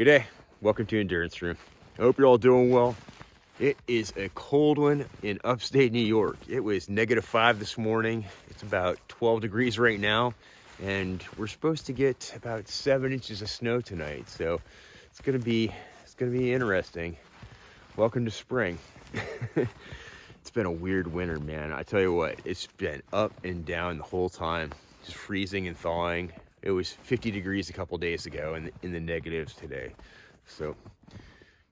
Good day. Welcome to Endurance Room. I hope you're all doing well. It is a cold one in upstate New York. It was -5 this morning. It's about 12 degrees right now, and we're supposed to get about 7 inches of snow tonight. So it's gonna be interesting. Welcome to spring. It's been a weird winter, man. I tell you what, it's been up and down the whole time, just freezing and thawing. It was 50 degrees a couple days ago and in the negatives today. So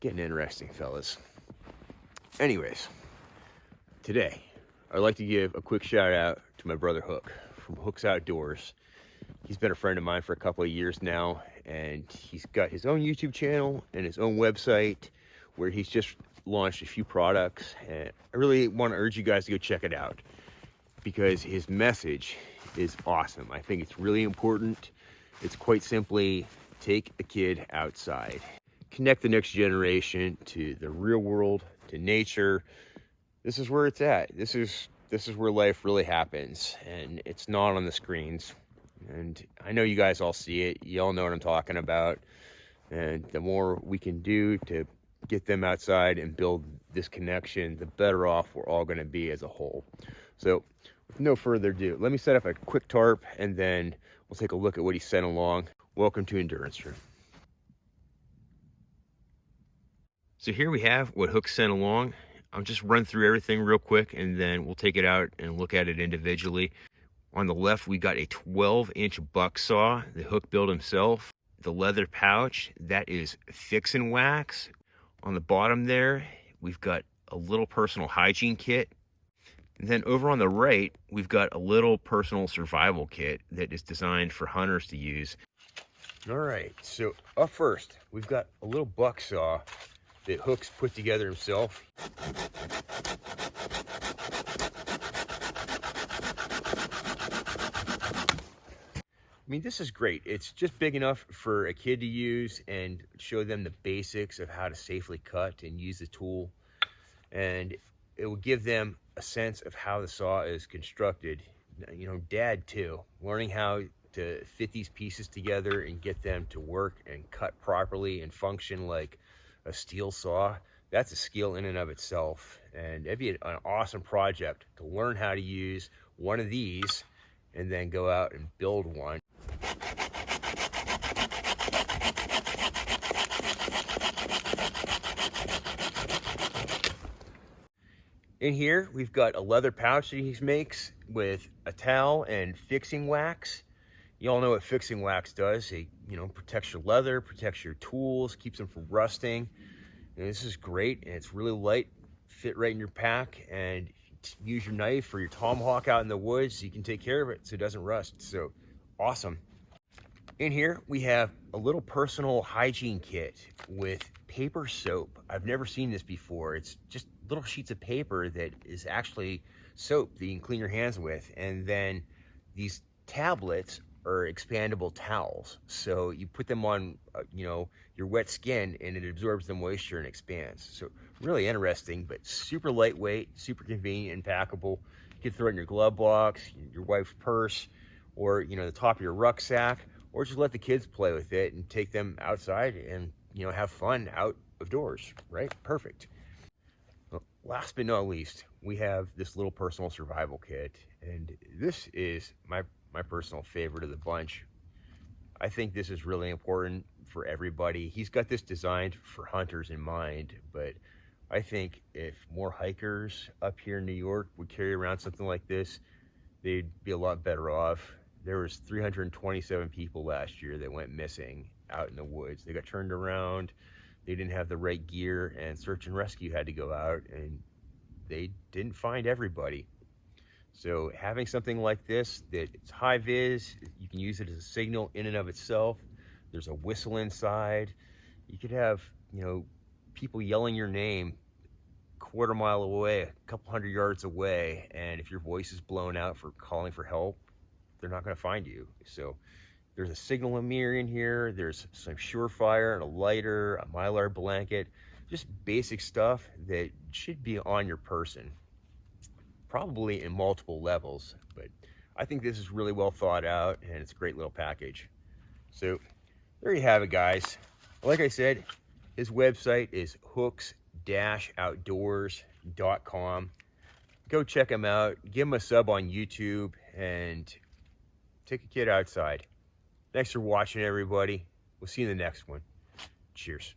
getting interesting, fellas. Anyways, today I'd like to give a quick shout out to my brother Hook from Hook's Outdoors. He's been a friend of mine for a couple of years now, and he's got his own YouTube channel and his own website where he's just launched a few products, and I really want to urge you guys to go check it out because his message is awesome. I think it's really important. It's quite simply, take a kid outside. Connect the next generation to the real world, to nature. This is where it's at. This is where life really happens, and it's not on the screens. And I know you guys all see it. You all know what I'm talking about. And the more we can do to get them outside and build this connection, the better off we're all going to be as a whole. So with no further ado, let me set up a quick tarp and then we'll take a look at what he sent along. Welcome to Endurance Room. So here we have what Hook sent along. I'll just run through everything real quick and then we'll take it out and look at it individually. On the left, we got a 12-inch buck saw that Hook built himself. The leather pouch, that is Fix and Wax. On the bottom there, we've got a little personal hygiene kit. And then over on the right, we've got a little personal survival kit that is designed for hunters to use. All right, so up first, we've got a little buck saw that Hook's put together himself. I mean, this is great. It's just big enough for a kid to use and show them the basics of how to safely cut and use the tool. And it will give them a sense of how the saw is constructed. You know, Dad too, learning how to fit these pieces together and get them to work and cut properly and function like a steel saw. That's a skill in and of itself. And it'd be an awesome project to learn how to use one of these and then go out and build one. In here, we've got a leather pouch that he makes with a towel and fixing wax. You all know what fixing wax does. It, protects your leather, protects your tools, keeps them from rusting. And this is great, and it's really light, fit right in your pack, and use your knife or your tomahawk out in the woods so you can take care of it so it doesn't rust. So awesome. In here, we have a little personal hygiene kit with paper soap. I've never seen this before. It's just little sheets of paper that is actually soap that you can clean your hands with. And then these tablets are expandable towels. So you put them on, your wet skin and it absorbs the moisture and expands. So really interesting, but super lightweight, super convenient and packable. You can throw it in your glove box, your wife's purse, or, the top of your rucksack, or just let the kids play with it and take them outside and, have fun outdoors, right? Perfect. Well, last but not least, we have this little personal survival kit, and this is my personal favorite of the bunch. I think this is really important for everybody. He's got this designed for hunters in mind, but I think if more hikers up here in New York would carry around something like this, they'd be a lot better off. There was 327 people last year that went missing out in the woods. They got turned around, they didn't have the right gear, and search and rescue had to go out, and they didn't find everybody. So having something like this that it's high vis, you can use it as a signal in and of itself. There's a whistle inside. You could have, people yelling your name a quarter mile away, a couple hundred yards away, and if your voice is blown out for calling for help, they're not going to find you. So there's a signal mirror in here. There's some Surefire and a lighter, a Mylar blanket, just basic stuff that should be on your person, probably in multiple levels. But I think this is really well thought out and it's a great little package. So there you have it, guys. Like I said, his website is hooks-outdoors.com. Go check him out. Give him a sub on YouTube and take a kid outside. Thanks for watching, everybody. We'll see you in the next one. Cheers.